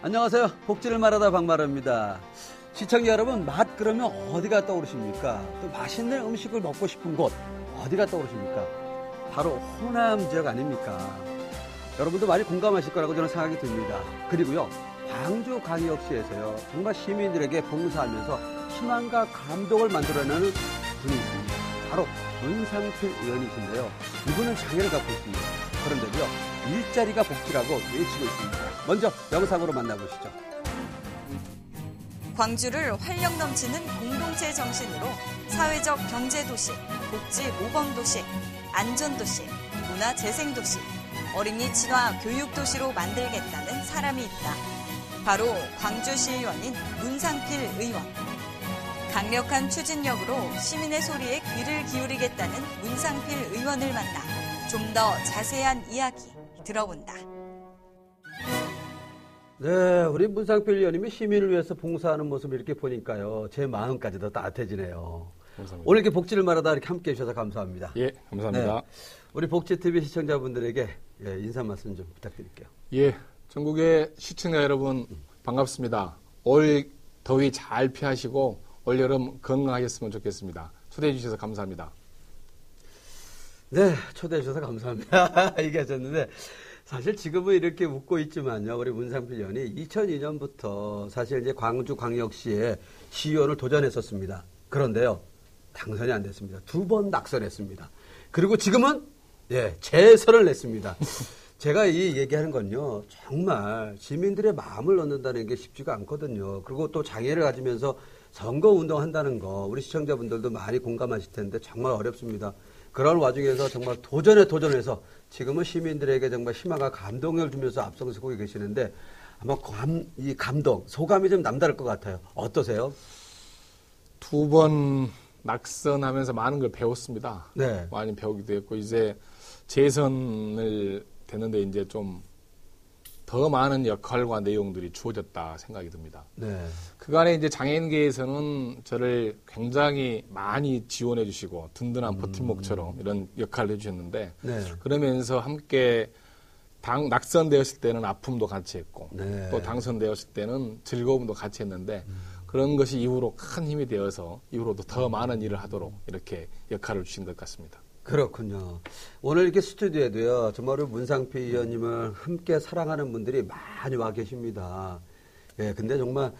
안녕하세요. 복지를 말하다 박마루입니다. 시청자 여러분, 맛 그러면 어디가 떠오르십니까? 또 맛있는 음식을 먹고 싶은 곳 어디가 떠오르십니까? 바로 호남 지역 아닙니까? 여러분도 많이 공감하실 거라고 저는 생각이 듭니다. 그리고요, 광주광역시에서요, 정말 시민들에게 봉사하면서 희망과 감동을 만들어내는 분이 있습니다. 바로 문상필 의원이신데요. 이분은 장애를 갖고 있습니다. 그런데도요, 일자리가 복지라고 외치고 있습니다. 먼저 영상으로 만나보시죠. 광주를 활력 넘치는 공동체 정신으로 사회적 경제도시, 복지 모범도시, 안전도시, 문화재생도시, 어린이 친화 교육도시로 만들겠다는 사람이 있다. 바로 광주시의원인 문상필 의원. 강력한 추진력으로 시민의 소리에 귀를 기울이겠다는 문상필 의원을 만나 좀 더 자세한 이야기 들어본다. 네, 우리 문상필 의원님이 시민을 위해서 봉사하는 모습을 이렇게 보니까요, 제 마음까지 더 따뜻해지네요. 감사합니다. 오늘 이렇게 복지를 말하다 이렇게 함께해 주셔서 감사합니다. 예, 감사합니다. 네, 우리 복지TV 시청자분들에게 인사 말씀 좀 부탁드릴게요. 예, 전국의 시청자 여러분 반갑습니다. 올 더위 잘 피하시고 올 여름 건강하셨으면 좋겠습니다. 초대해 주셔서 감사합니다. 네, 초대해 주셔서 감사합니다. 얘기하셨는데, 사실 지금은 이렇게 웃고 있지만요, 우리 문상필 의원이 2002년부터 사실 이제 광주광역시에 시의원을 도전했었습니다. 그런데요, 당선이 안 됐습니다. 2번 낙선했습니다. 그리고 지금은 재선을 냈습니다. 제가 이 얘기하는 건요, 정말 시민들의 마음을 얻는다는 게 쉽지가 않거든요. 그리고 또 장애를 가지면서 선거운동 한다는 거, 우리 시청자분들도 많이 공감하실 텐데 정말 어렵습니다. 그런 와중에서 정말 도전해서 지금은 시민들에게 정말 희망과 감동을 주면서 앞서고 계시는데, 아마 이 감동, 소감이 좀 남다를 것 같아요. 어떠세요? 2번 낙선하면서 많은 걸 배웠습니다. 네. 많이 배우기도 했고, 이제 재선을 됐는데 이제 좀 더 많은 역할과 내용들이 주어졌다 생각이 듭니다. 네. 그간에 이제 장애인계에서는 저를 굉장히 많이 지원해 주시고 든든한 버팀목처럼 이런 역할을 해주셨는데, 네. 그러면서 함께 낙선되었을 때는 아픔도 같이 했고, 네. 또 당선되었을 때는 즐거움도 같이 했는데, 그런 것이 이후로 큰 힘이 되어서 이후로도 더 많은 일을 하도록 이렇게 역할을 주신 것 같습니다. 그렇군요. 오늘 이렇게 스튜디오에도요, 정말 문상필 의원님을 함께 사랑하는 분들이 많이 와 계십니다. 예, 근데 정말,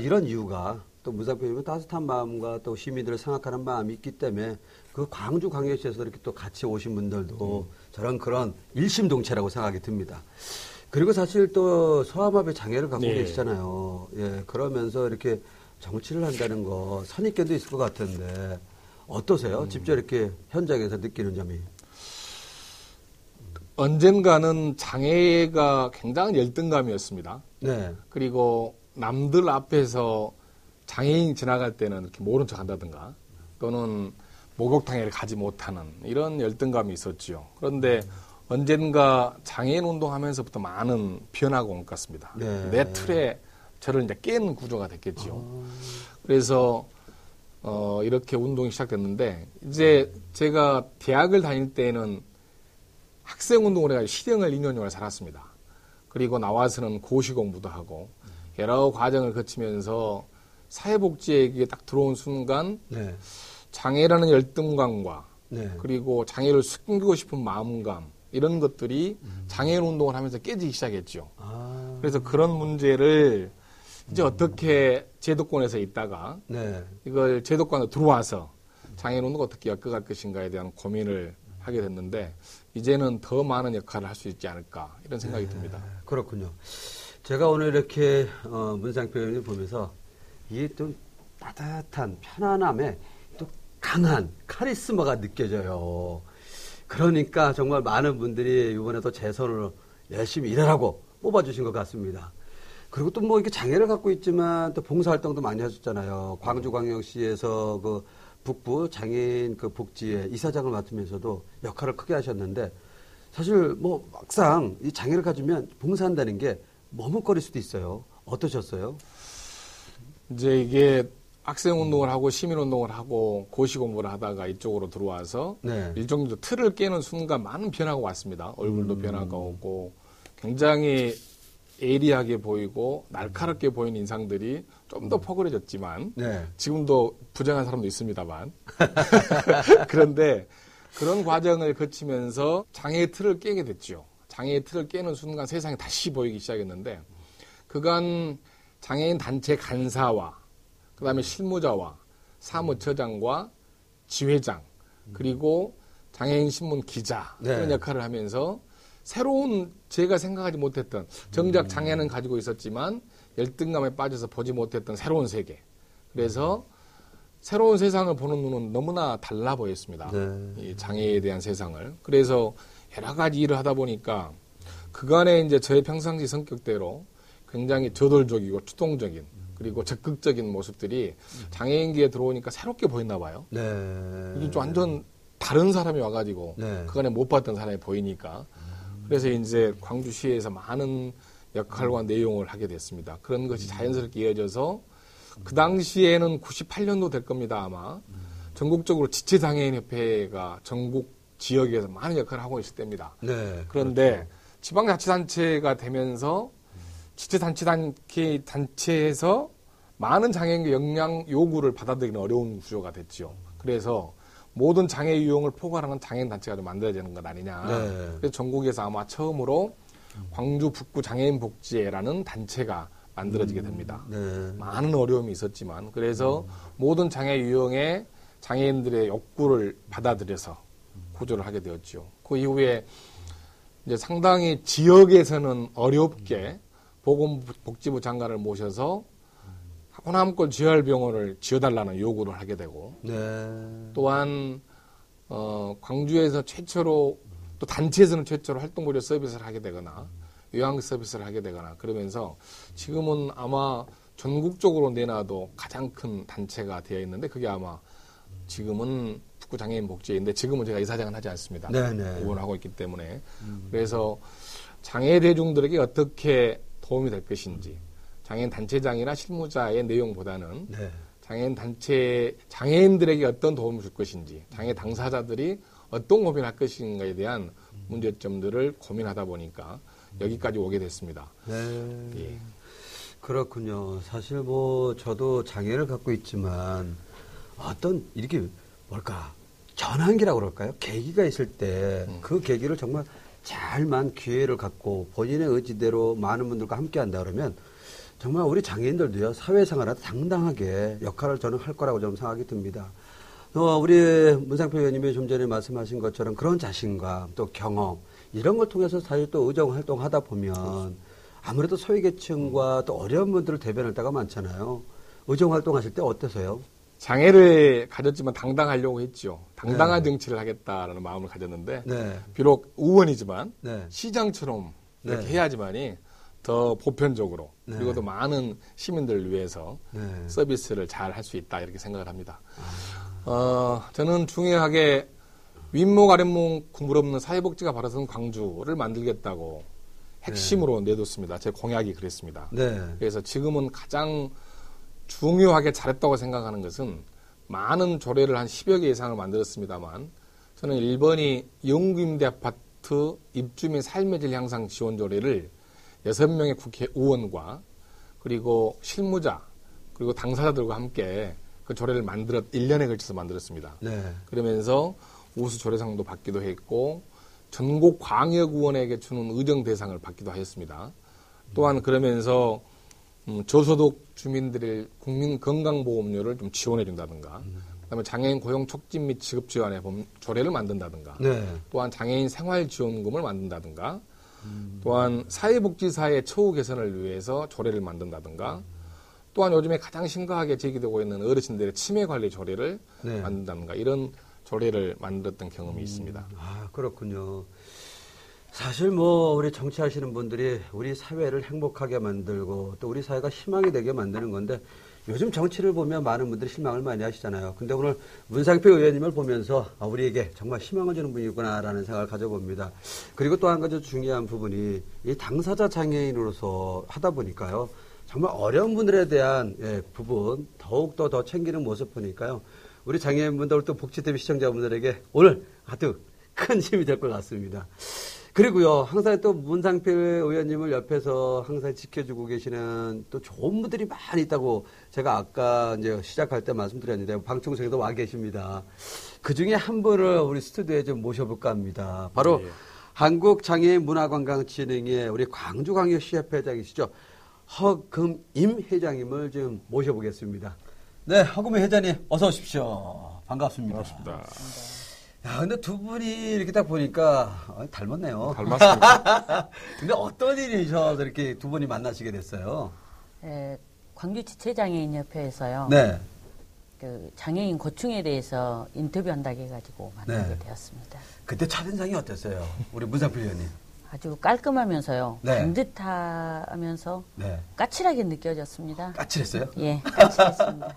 이런 이유가 또 문상필 의원님은 따뜻한 마음과 또 시민들을 생각하는 마음이 있기 때문에 그 광주광역시에서 이렇게 또 같이 오신 분들도 저런 그런 일심동체라고 생각이 듭니다. 그리고 사실 또 소아마비 장애를 갖고 계시잖아요. 예, 그러면서 이렇게 정치를 한다는 거 선입견도 있을 것 같은데, 어떠세요? 직접 이렇게 현장에서 느끼는 점이. 언젠가는 장애가 굉장한 열등감이었습니다. 네. 그리고 남들 앞에서 장애인이 지나갈 때는 이렇게 모른 척 한다든가, 또는 목욕탕에를 가지 못하는 이런 열등감이 있었지요. 그런데 언젠가 장애인 운동하면서부터 많은 변화가 온 것 같습니다. 네. 내 틀에 저를 이제 깬 구조가 됐겠지요. 그래서 이렇게 운동이 시작됐는데, 이제 제가 대학을 다닐 때는 학생 운동을 해가지고 실형을 2년을 살았습니다. 그리고 나와서는 고시 공부도 하고 여러 과정을 거치면서 사회복지에 딱 들어온 순간, 네. 장애라는 열등감과 네. 그리고 장애를 숨기고 싶은 마음감, 이런 것들이 장애인 운동을 하면서 깨지기 시작했죠. 그래서 그런 문제를 이제 어떻게 제도권에서 있다가 네. 이걸 제도권으로 들어와서 장애인 운동을 어떻게 엮어갈 것인가에 대한 고민을 하게 됐는데, 이제는 더 많은 역할을 할 수 있지 않을까, 이런 생각이 듭니다. 그렇군요. 제가 오늘 이렇게 문상필 의원님 보면서 이게 좀 따뜻한 편안함에 또 강한 카리스마가 느껴져요. 그러니까 정말 많은 분들이 이번에도 재선을 열심히 일하라고 뽑아주신 것 같습니다. 그리고 또 뭐 이렇게 장애를 갖고 있지만 또 봉사활동도 많이 하셨잖아요. 광주광역시에서 그 북부 장애인 그 복지회 이사장을 맡으면서도 역할을 크게 하셨는데, 사실 뭐 막상 이 장애를 가지면 봉사한다는 게 머뭇거릴 수도 있어요. 어떠셨어요? 이제 이게 학생 운동을 하고 시민 운동을 하고 고시 공부를 하다가 이쪽으로 들어와서 네. 일정도 틀을 깨는 순간 많은 변화가 왔습니다. 얼굴도 변화가 오고 굉장히 예리하게 보이고 날카롭게 보이는 인상들이 좀 더 포근해졌지만 네. 지금도 부정한 사람도 있습니다만 그런데 그런 과정을 거치면서 장애의 틀을 깨게 됐죠. 장애의 틀을 깨는 순간 세상이 다시 보이기 시작했는데 그간 장애인 단체 간사와 그다음에 실무자와 사무처장과 지회장 그리고 장애인 신문 기자 네. 그런 역할을 하면서 새로운 제가 생각하지 못했던 정작 장애는 가지고 있었지만 열등감에 빠져서 보지 못했던 새로운 세계. 그래서 새로운 세상을 보는 눈은 너무나 달라 보였습니다. 네. 이 장애에 대한 세상을. 그래서 여러 가지 일을 하다 보니까 그간에 이제 저의 평상시 성격대로 굉장히 저돌적이고 추동적인 그리고 적극적인 모습들이 장애인기에 들어오니까 새롭게 보였나 봐요. 네. 이게 좀 완전 다른 사람이 와가지고 네. 그간에 못 봤던 사람이 보이니까 그래서 이제 광주시에서 많은 역할과 내용을 하게 됐습니다. 그런 것이 자연스럽게 이어져서 그 당시에는 98년도 될 겁니다, 아마. 전국적으로 지체장애인협회가 전국 지역에서 많은 역할을 하고 있을 때입니다. 네. 그런데 그렇죠. 지방자치단체가 되면서 지체단체에서 많은 장애인의 역량 요구를 받아들이는 어려운 구조가 됐죠. 그래서 모든 장애 유형을 포괄하는 장애인 단체가 좀 만들어야 되는 것 아니냐. 네. 그래서 전국에서 아마 처음으로 광주 북구 장애인 복지회라는 단체가 만들어지게 됩니다. 네. 많은 어려움이 있었지만 그래서 모든 장애 유형의 장애인들의 욕구를 받아들여서 구조를 하게 되었죠. 그 이후에 이제 상당히 지역에서는 어렵게 보건복지부 장관을 모셔서 호남권 재활병원을 지어달라는 요구를 하게 되고 네. 또한 광주에서 최초로 또 단체에서는 최초로 활동무료 서비스를 하게 되거나 요양 서비스를 하게 되거나 그러면서 지금은 아마 전국적으로 내놔도 가장 큰 단체가 되어 있는데 그게 아마 지금은 북구장애인 복지회인데 지금은 제가 이사장은 하지 않습니다. 네네. 오원하고 있기 때문에 그래서 장애 대중들에게 어떻게 도움이 될 것인지 장애인 단체장이나 실무자의 내용보다는 네. 장애인 단체 장애인들에게 어떤 도움을 줄 것인지 장애 당사자들이 어떤 고민을 할 것인가에 대한 문제점들을 고민하다 보니까 여기까지 오게 됐습니다. 네. 예. 그렇군요. 사실 뭐 저도 장애를 갖고 있지만 어떤 이렇게 뭘까 전환기라고 그럴까요? 계기가 있을 때 그 계기를 정말 잘만 기회를 갖고 본인의 의지대로 많은 분들과 함께 한다 그러면 정말 우리 장애인들도요 사회생활에 당당하게 역할을 저는 할 거라고 좀 생각이 듭니다. 우리 문상표 의원님이 좀 전에 말씀하신 것처럼 그런 자신감 또 경험 이런 걸 통해서 사실 또 의정 활동하다 보면 아무래도 소외계층과 또 어려운 분들을 대변할 때가 많잖아요. 의정 활동하실 때 어떠세요? 장애를 가졌지만 당당하려고 했죠. 당당한 네. 정치를 하겠다라는 마음을 가졌는데 네. 비록 의원이지만 네. 시장처럼 이렇게 네. 해야지만이 더 보편적으로 네. 그리고 또 많은 시민들을 위해서 네. 서비스를 잘 할 수 있다 이렇게 생각을 합니다. 저는 중요하게 윗목 아랫목 국물 없는 사회복지가 바라서는 광주를 만들겠다고 핵심으로 내뒀습니다. 제 공약이 그랬습니다. 네. 그래서 지금은 가장 중요하게 잘했다고 생각하는 것은 많은 조례를 한 10여 개 이상을 만들었습니다만 저는 1번이 영구임대 아파트 입주민 삶의 질 향상 지원 조례를 6명의 국회의원과 그리고 실무자 그리고 당사자들과 함께 그 조례를 1년에 걸쳐서 만들었습니다. 네. 그러면서 우수 조례상도 받기도 했고 전국 광역의원에게 주는 의정 대상을 받기도 하였습니다. 또한 그러면서 저소득 주민들의 국민건강보험료를 좀 지원해 준다든가 그다음에 장애인 고용 촉진 및 직업 지원의 조례를 만든다든가 네. 또한 장애인 생활지원금을 만든다든가 또한 사회복지사의 처우 개선을 위해서 조례를 만든다든가 또한 요즘에 가장 심각하게 제기되고 있는 어르신들의 치매 관리 조례를 네. 만든다든가 이런 조례를 만들었던 경험이 있습니다. 아, 그렇군요. 사실 뭐 우리 정치하시는 분들이 우리 사회를 행복하게 만들고 또 우리 사회가 희망이 되게 만드는 건데 요즘 정치를 보면 많은 분들이 실망을 많이 하시잖아요. 근데 오늘 문상표 의원님을 보면서 우리에게 정말 희망을 주는 분이구나라는 생각을 가져봅니다. 그리고 또 한 가지 중요한 부분이 이 당사자 장애인으로서 하다 보니까요. 정말 어려운 분들에 대한 부분 더욱더 더 챙기는 모습 보니까요. 우리 장애인분들 또 복지TV 시청자분들에게 오늘 아주 큰 힘이 될 것 같습니다. 그리고요, 항상 또 문상필 의원님을 옆에서 항상 지켜주고 계시는 또 좋은 분들이 많이 있다고 제가 아까 이제 시작할 때 말씀드렸는데, 방청석에도 와 계십니다. 그 중에 한 분을 우리 스튜디오에 좀 모셔볼까 합니다. 바로 한국장애인문화관광진흥회 우리 광주광역시협회 회장이시죠. 허금임 회장님을 좀 모셔보겠습니다. 네, 허금임 회장님 어서 오십시오. 반갑습니다. 반갑습니다. 야, 근데 두 분이 이렇게 딱 보니까 닮았네요. 닮았습니다. 근데 어떤 일이셔서 이렇게 두 분이 만나시게 됐어요? 광주 지체장애인협회에서요. 네. 그 장애인 고충에 대해서 인터뷰한다고 해가지고 만나게 네. 되었습니다. 그때 첫인상이 어땠어요? 우리 문상필 의원님. 아주 깔끔하면서요. 네. 반듯하면서 네. 까칠하게 느껴졌습니다. 까칠했어요? 예, 까칠했습니다.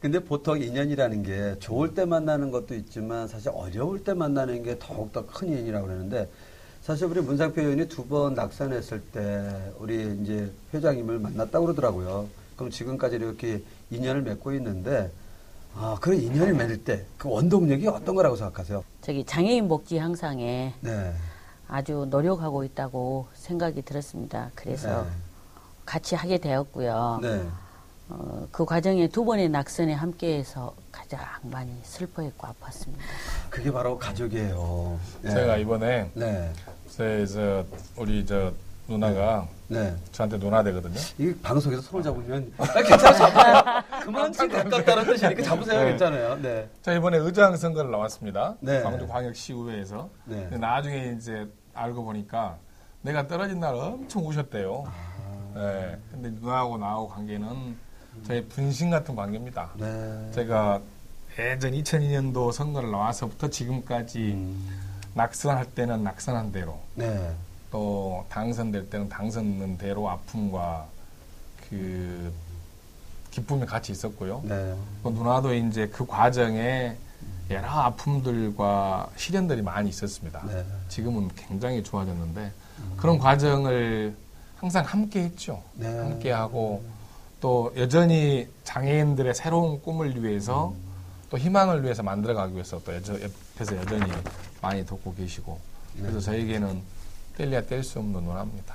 근데 보통 인연이라는 게 좋을 때 만나는 것도 있지만 사실 어려울 때 만나는 게 더욱더 큰 인연이라고 그러는데, 사실 우리 문상필 의원이 2번 낙선했을 때 우리 이제 회장님을 만났다고 그러더라고요. 그럼 지금까지 이렇게 인연을 맺고 있는데, 그런 인연을 맺을 때 그 원동력이 어떤 거라고 생각하세요? 저기 장애인 복지 향상에 네. 아주 노력하고 있다고 생각이 들었습니다. 그래서 네. 같이 하게 되었고요. 네. 그 과정에 2번의 낙선에 함께해서 가장 많이 슬퍼했고 아팠습니다. 그게 바로 가족이에요. 네. 제가 이번에 네. 우리 누나가 네. 저한테 누나 되거든요. 이 방송에서 손을 잡으면 괜찮아, 잡으세요. 그만큼 가깝다는 뜻이니까 잡으세요. 네. 괜찮아요. 네. 자, 이번에 의장 선거를 나왔습니다. 네. 광주광역시의회에서. 네. 근데 나중에 이제 알고 보니까 내가 떨어진 날 엄청 우셨대요. 네. 근데 누나하고 나하고 관계는 저희 분신 같은 관계입니다. 네. 제가 예전 2002년도 선거를 나와서부터 지금까지 낙선할 때는 낙선한 대로, 네. 또 당선될 때는 당선된 대로 아픔과 그 기쁨이 같이 있었고요. 네. 또 누나도 이제 그 과정에 여러 아픔들과 시련들이 많이 있었습니다. 네. 지금은 굉장히 좋아졌는데 그런 과정을 항상 함께 했죠. 네. 함께 하고 또 여전히 장애인들의 새로운 꿈을 위해서 또 희망을 위해서 만들어가기 위해서 또 옆에서 여전히 많이 돕고 계시고, 그래서 저에게는 뗄래야 뗄 수 없는 누나입니다.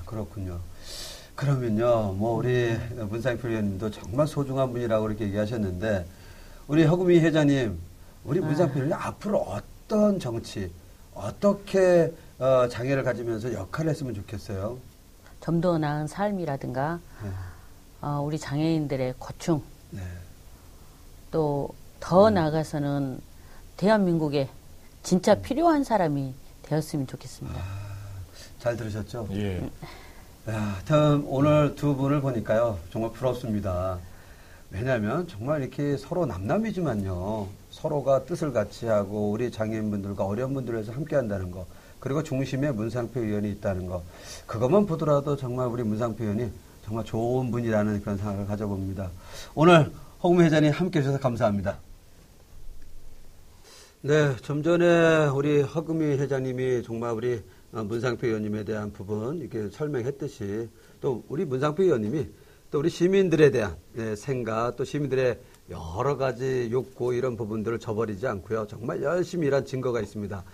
그렇군요. 그러면요, 우리 문상필 의원님도 정말 소중한 분이라고 그렇게 얘기하셨는데, 우리 허금희 회장님, 우리 문상필 의원님 앞으로 어떤 정치, 어떻게 장애를 가지면서 역할을 했으면 좋겠어요? 좀 더 나은 삶이라든가 우리 장애인들의 고충, 네. 또 더 나아가서는 대한민국에 진짜 필요한 사람이 되었으면 좋겠습니다. 잘 들으셨죠? 예. 야, 참 오늘 두 분을 보니까요, 정말 부럽습니다. 왜냐하면 정말 이렇게 서로 남남이지만요, 서로가 뜻을 같이 하고 우리 장애인분들과 어려운 분들을 위해서 함께 한다는 거, 그리고 중심에 문상필 의원이 있다는 거, 그것만 보더라도 정말 우리 문상필 의원이 정말 좋은 분이라는 그런 생각을 가져봅니다. 오늘 허금희 회장님 함께 해주셔서 감사합니다. 네, 좀 전에 우리 허금희 회장님이 정말 우리 문상필 의원님에 대한 부분 이렇게 설명했듯이, 또 우리 문상필 의원님이 또 우리 시민들에 대한 생각, 또 시민들의 여러 가지 욕구 이런 부분들을 저버리지 않고요, 정말 열심히 일한 증거가 있습니다.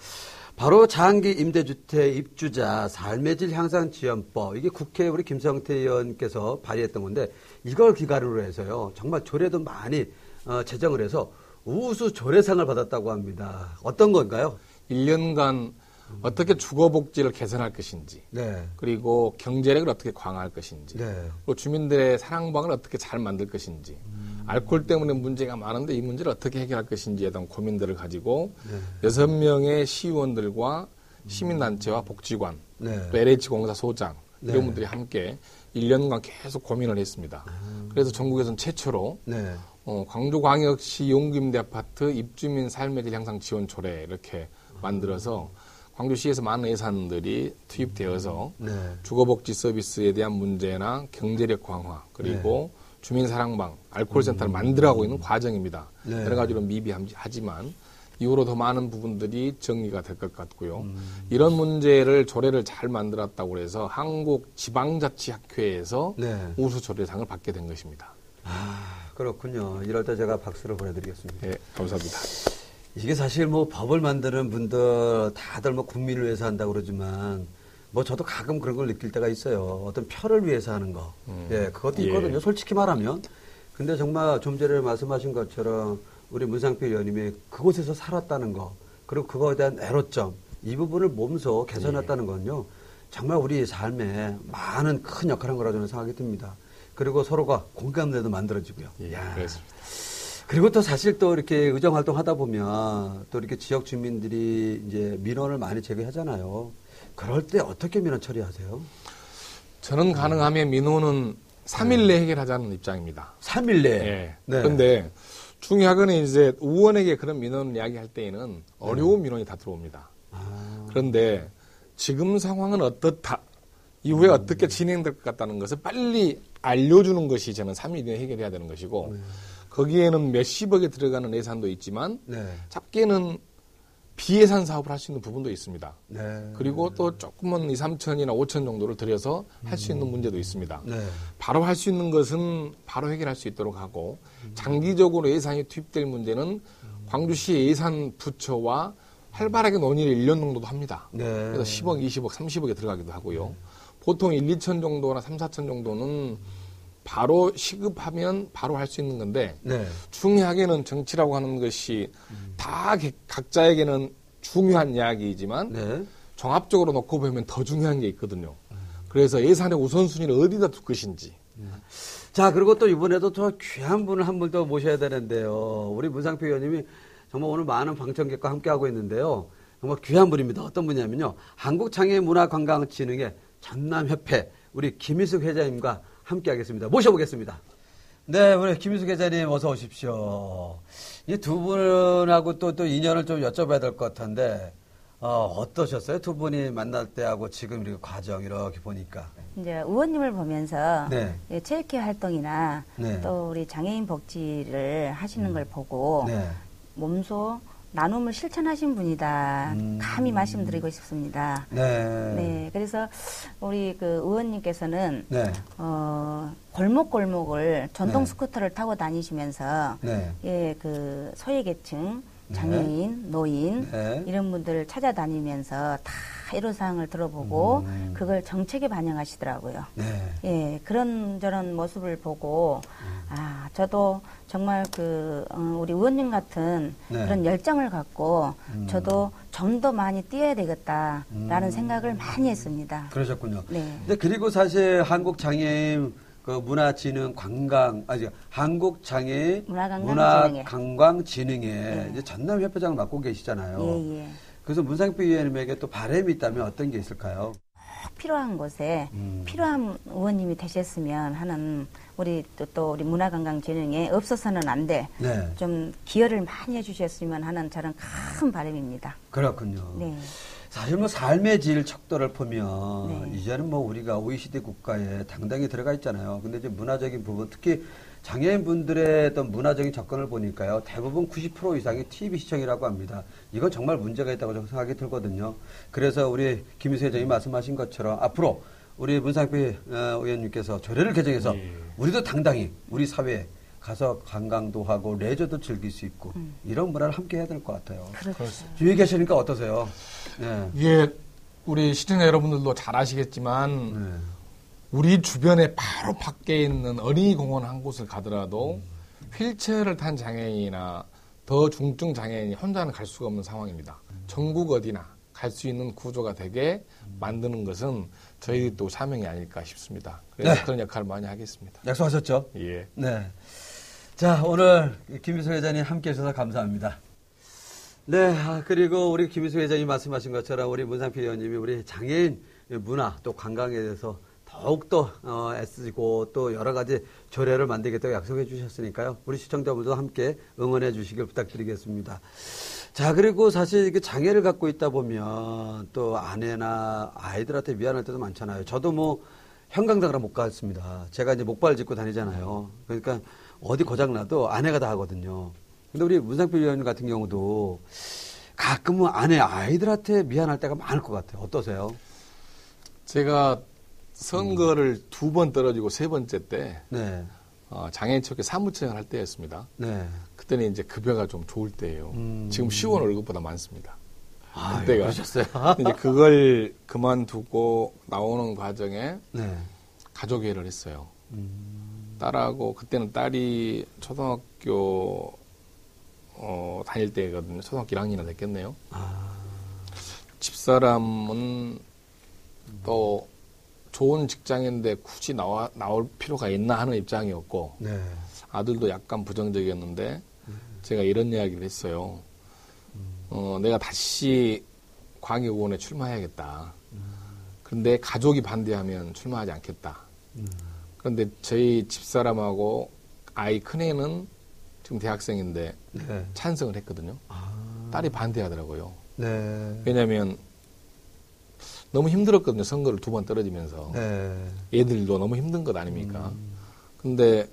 바로 장기 임대주택 입주자 삶의 질 향상 지원법, 이게 국회에 우리 김성태 의원께서 발의했던 건데, 이걸 기반으로 해서요, 정말 조례도 많이 제정을 해서 우수 조례상을 받았다고 합니다. 어떤 건가요? 1년간 어떻게 주거복지를 개선할 것인지, 네. 그리고 경제력을 어떻게 강화할 것인지, 네. 또 주민들의 사랑방을 어떻게 잘 만들 것인지, 알코올 때문에 문제가 많은데 이 문제를 어떻게 해결할 것인지에 대한 고민들을 가지고 6명의 시의원들과 시민단체와 복지관, 또 LH공사 소장 이런 분들이 함께 1년간 계속 고민을 했습니다. 그래서 전국에서는 최초로 광주광역시 용기임대 아파트 입주민 삶의 질 향상 지원 조례 이렇게 만들어서 광주시에서 많은 예산들이 투입되어서 주거복지 서비스에 대한 문제나 경제력 강화, 그리고 주민 사랑방, 알코올 센터를 만들어가고 있는 과정입니다. 여러 가지로 미비하지만 이후로 더 많은 부분들이 정리가 될 것 같고요. 이런 문제를 조례를 잘 만들었다고 해서 한국지방자치학회에서 우수 조례상을 받게 된 것입니다. 그렇군요. 이럴 때 제가 박수를 보내드리겠습니다. 네, 감사합니다. 이게 사실 뭐 법을 만드는 분들 다들 뭐 국민을 위해서 한다고 그러지만 뭐 저도 가끔 그런 걸 느낄 때가 있어요. 어떤 표를 위해서 하는 거. 예, 그것도 있거든요. 솔직히 말하면. 근데 정말 좀 전에 말씀하신 것처럼 우리 문상필 의원님이 그곳에서 살았다는 거, 그리고 그거에 대한 애로점, 이 부분을 몸소 개선했다는 건요. 정말 우리 삶에 많은 큰 역할을 한 거라고 저는 생각이 듭니다. 그리고 서로가 공감대도 만들어지고요. 그렇습니다. 그리고 또 사실 또 이렇게 의정 활동 하다 보면 또 이렇게 지역 주민들이 이제 민원을 많이 제기하잖아요. 그럴 때 어떻게 민원 처리하세요? 저는 가능하면 민원은 3일 내에 해결하자는 입장입니다. 3일 내에? 네. 네. 그런데 중요한 건 이제 의원에게 그런 민원을 이야기할 때에는 어려운 민원이 다 들어옵니다. 그런데 지금 상황은 어떻다, 이후에 어떻게 진행될 것 같다는 것을 빨리 알려주는 것이 저는 3일 내에 해결해야 되는 것이고 거기에는 몇십억에 들어가는 예산도 있지만 작게는 비예산 사업을 할 수 있는 부분도 있습니다. 그리고 또 조금은 2, 3천이나 5천 정도를 들여서 할 수 있는 문제도 있습니다. 바로 할 수 있는 것은 바로 해결할 수 있도록 하고 장기적으로 예산이 투입될 문제는 광주시 예산 부처와 활발하게 논의를 1년 정도도 합니다. 그래서 10억, 20억, 30억에 들어가기도 하고요. 보통 1, 2천 정도나 3, 4천 정도는 바로 시급하면 바로 할 수 있는 건데 중요하게는 정치라고 하는 것이 다 각자에게는 중요한 이야기이지만 종합적으로 놓고 보면 더 중요한 게 있거든요. 그래서 예산의 우선순위를 어디다 둘 것인지. 자, 그리고 또 이번에도 더 귀한 분을 한 분 더 모셔야 되는데요. 우리 문상필 의원님이 정말 오늘 많은 방청객과 함께하고 있는데요. 정말 귀한 분입니다. 어떤 분이냐면요. 한국장애문화관광진흥회 전남협회 우리 김희숙 회장님과 함께하겠습니다. 모셔보겠습니다. 네, 우리 김희숙 회장님 어서 오십시오. 이 두 분하고 또 인연을 좀 여쭤봐야 될 것 같은데 어떠셨어요? 두 분이 만날 때하고 지금 이렇게 과정 이렇게 보니까. 이제 의원님을 보면서 네. 체육회 활동이나 네. 또 우리 장애인 복지를 하시는 걸 보고 몸소 나눔을 실천하신 분이다. 감히 말씀드리고 싶습니다. 네. 그래서 우리 그 의원님께서는 골목골목을 전동 스쿠터를 타고 다니시면서 예, 그 소외계층, 장애인, 노인 이런 분들을 찾아다니면서 다 애로사항을 들어보고 그걸 정책에 반영하시더라고요. 예, 그런저런 모습을 보고 저도 정말 우리 의원님 같은 그런 열정을 갖고 저도 좀 더 많이 뛰어야 되겠다라는 생각을 많이 했습니다. 그러셨군요. 네. 근데 그리고 사실 한국장애인 한국장애인 문화관광진흥회 이제 전남협회장을 맡고 계시잖아요. 그래서 문상필 의원님에게 또 바람이 있다면 어떤 게 있을까요? 꼭 필요한 곳에 필요한 의원님이 되셨으면 하는 우리 또 우리 문화관광진흥에 없어서는 안 돼. 좀 기여를 많이 해주셨으면 하는 저는 큰 바람입니다. 그렇군요. 사실 뭐 삶의 질 척도를 보면 이제는 뭐 우리가 OECD 국가에 당당히 들어가 있잖아요. 근데 이제 문화적인 부분, 특히 장애인분들의 어떤 문화적인 접근을 보니까요. 대부분 90% 이상이 TV 시청이라고 합니다. 이건 정말 문제가 있다고 저는 생각이 들거든요. 그래서 우리 김희수 회장이 말씀하신 것처럼 앞으로 우리 문상필 의원님께서 조례를 개정해서 우리도 당당히 우리 사회에 가서 관광도 하고 레저도 즐길 수 있고 이런 문화를 함께 해야 될 것 같아요. 주위에 계시니까 어떠세요? 이게 우리 시청자 여러분들도 잘 아시겠지만 우리 주변에 바로 밖에 있는 어린이 공원 한 곳을 가더라도 휠체어를 탄 장애인이나 더 중증 장애인이 혼자는 갈 수가 없는 상황입니다. 전국 어디나 갈 수 있는 구조가 되게 만드는 것은 저희 또 사명이 아닐까 싶습니다. 그래서 그런 역할을 많이 하겠습니다. 약속하셨죠? 예. 네. 자, 오늘 김희수 회장님 함께 해주셔서 감사합니다. 네, 그리고 우리 김희수 회장님 말씀하신 것처럼 우리 문상필 의원님이 우리 장애인 문화 또 관광에 대해서 더욱더 애쓰고 또 여러 가지 조례를 만들겠다고 약속해 주셨으니까요. 우리 시청자분들도 함께 응원해 주시길 부탁드리겠습니다. 자, 그리고 사실 이게 장애를 갖고 있다 보면 또 아내나 아이들한테 미안할 때도 많잖아요. 저도 뭐 형광등을 못 갔습니다. 제가 이제 목발 짚고 다니잖아요. 그러니까 어디 고장나도 아내가 다 하거든요. 근데 우리 문상필 의원 같은 경우도 가끔은 아이들한테 미안할 때가 많을 것 같아요. 어떠세요? 제가 선거를 2번 떨어지고 3번째 때 장애인체육회 사무총을 할 때였습니다. 네. 그때는 이제 급여가 좀 좋을 때예요. 지금 시원 월급보다 많습니다. 그때가. 그러셨어요? 이제 그걸 그만두고 나오는 과정에 네. 가족회의를 했어요. 딸하고 그때는 딸이 초등학교 다닐 때거든요. 초등학교 1학년이나 됐겠네요. 집사람은 또 좋은 직장인데 굳이 나올 필요가 있나 하는 입장이었고, 네. 아들도 약간 부정적이었는데, 제가 이런 이야기를 했어요. 내가 다시 광역의원에 출마해야겠다. 그런데 가족이 반대하면 출마하지 않겠다. 그런데 저희 집사람하고 아이 큰애는 지금 대학생인데 네. 찬성을 했거든요. 딸이 반대하더라고요. 네. 왜냐하면 너무 힘들었거든요. 선거를 2번 떨어지면서. 네. 애들도 너무 힘든 것 아닙니까? 근데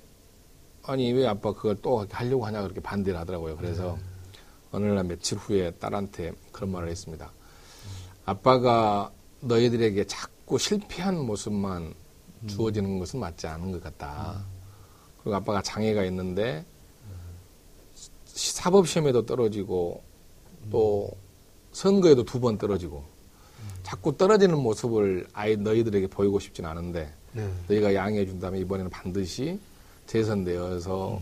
아니 왜 아빠 그걸 또 하려고 하냐 그렇게 반대를 하더라고요. 그래서 어느 날 며칠 후에 딸한테 그런 말을 했습니다. 아빠가 너희들에게 자꾸 실패한 모습만 주어지는 것은 맞지 않은 것 같다. 그리고 아빠가 장애가 있는데 사법시험에도 떨어지고 또 선거에도 2번 떨어지고 자꾸 떨어지는 모습을 너희들에게 보이고 싶진 않은데 네. 너희가 양해해 준다면 이번에는 반드시 재선되어서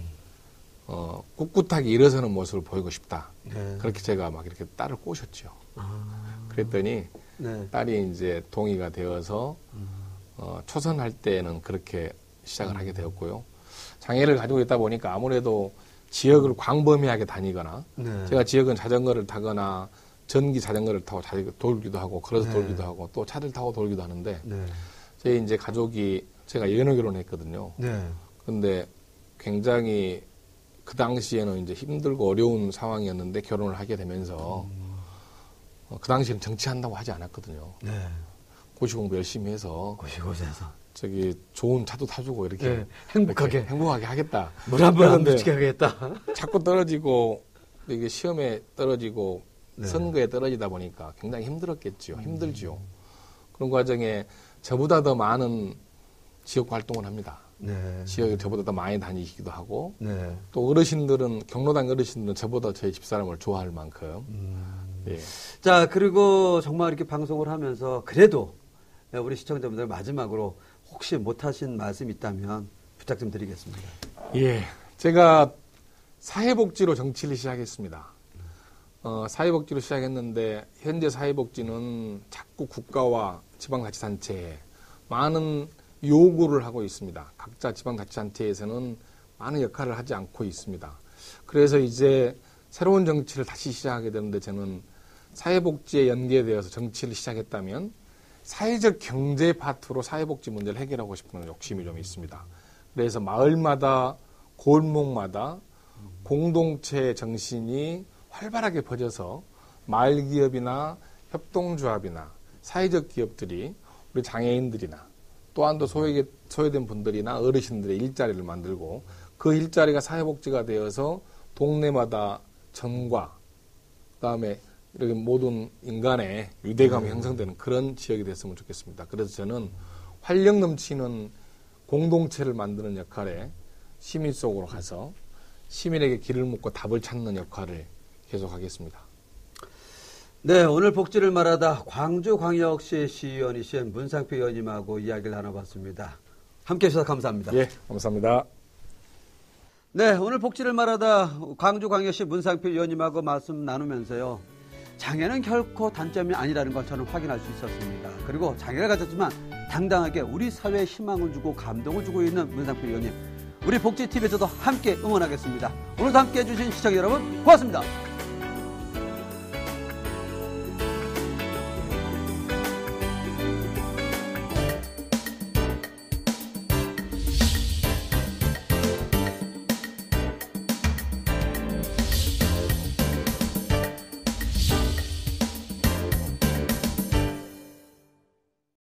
꿋꿋하게 일어서는 모습을 보이고 싶다. 네. 그렇게 제가 막 이렇게 딸을 꼬셨죠. 그랬더니 네. 딸이 이제 동의가 되어서 초선할 때는 그렇게 시작을 하게 되었고요. 장애를 가지고 있다 보니까 아무래도 지역을 광범위하게 다니거나 네. 제가 지역은 자전거를 타거나 전기 자전거를 타고 돌기도 하고 걸어서 네. 돌기도 하고 또 차를 타고 돌기도 하는데 네. 저희 이제 가족이 제가 연애 결혼했거든요. 네. 근데 굉장히 그 당시에는 이제 힘들고 어려운 상황이었는데 결혼을 하게 되면서 그 당시에는 정치한다고 하지 않았거든요. 네. 고시 공부 열심히 해서 고시고시해서 저기 좋은 차도 타주고 이렇게 네. 행복하게 이렇게 행복하게 하겠다. 물 한 번 안 묻히게 하겠다. 자꾸 떨어지고 이게 시험에 떨어지고 네. 선거에 떨어지다 보니까 굉장히 힘들었겠죠. 힘들죠. 그런 과정에 저보다 더 많은 지역 활동을 합니다. 네. 지역에 저보다 더 많이 다니시기도 하고 네. 또 어르신들은 경로당 어르신들은 저보다 저희 집사람을 좋아할 만큼 예. 자, 그리고 정말 이렇게 방송을 하면서 그래도 우리 시청자분들 마지막으로 혹시 못하신 말씀 있다면 부탁 좀 드리겠습니다. 예, 제가 사회복지로 정치를 시작했습니다. 사회복지로 시작했는데 현재 사회복지는 자꾸 국가와 지방자치단체에 많은 요구를 하고 있습니다. 각자 지방자치단체에서는 많은 역할을 하지 않고 있습니다. 그래서 이제 새로운 정치를 다시 시작하게 되는데 저는 사회복지에 연계되어서 정치를 시작했다면 사회적 경제 파트로 사회복지 문제를 해결하고 싶은 욕심이 좀 있습니다. 그래서 마을마다 골목마다 공동체 정신이 활발하게 퍼져서 마을 기업이나 협동조합이나 사회적 기업들이 우리 장애인들이나 또한 더 소외된 분들이나 어르신들의 일자리를 만들고 그 일자리가 사회복지가 되어서 동네마다 정과 그다음에 이렇게 모든 인간의 유대감이 형성되는 그런 지역이 됐으면 좋겠습니다. 그래서 저는 활력 넘치는 공동체를 만드는 역할에 시민 속으로 가서 시민에게 길을 묻고 답을 찾는 역할을 계속하겠습니다. 네, 오늘 복지를 말하다 광주광역시 시의원이신 문상필 의원님하고 이야기를 나눠봤습니다. 함께해 주셔서 감사합니다. 예, 감사합니다. 네, 오늘 복지를 말하다 광주광역시 문상필 의원님하고 말씀 나누면서요. 장애는 결코 단점이 아니라는 걸 저는 확인할 수 있었습니다. 그리고 장애를 가졌지만 당당하게 우리 사회에 희망을 주고 감동을 주고 있는 문상필 의원님. 우리 복지TV에서도 함께 응원하겠습니다. 오늘도 함께해 주신 시청자 여러분 고맙습니다.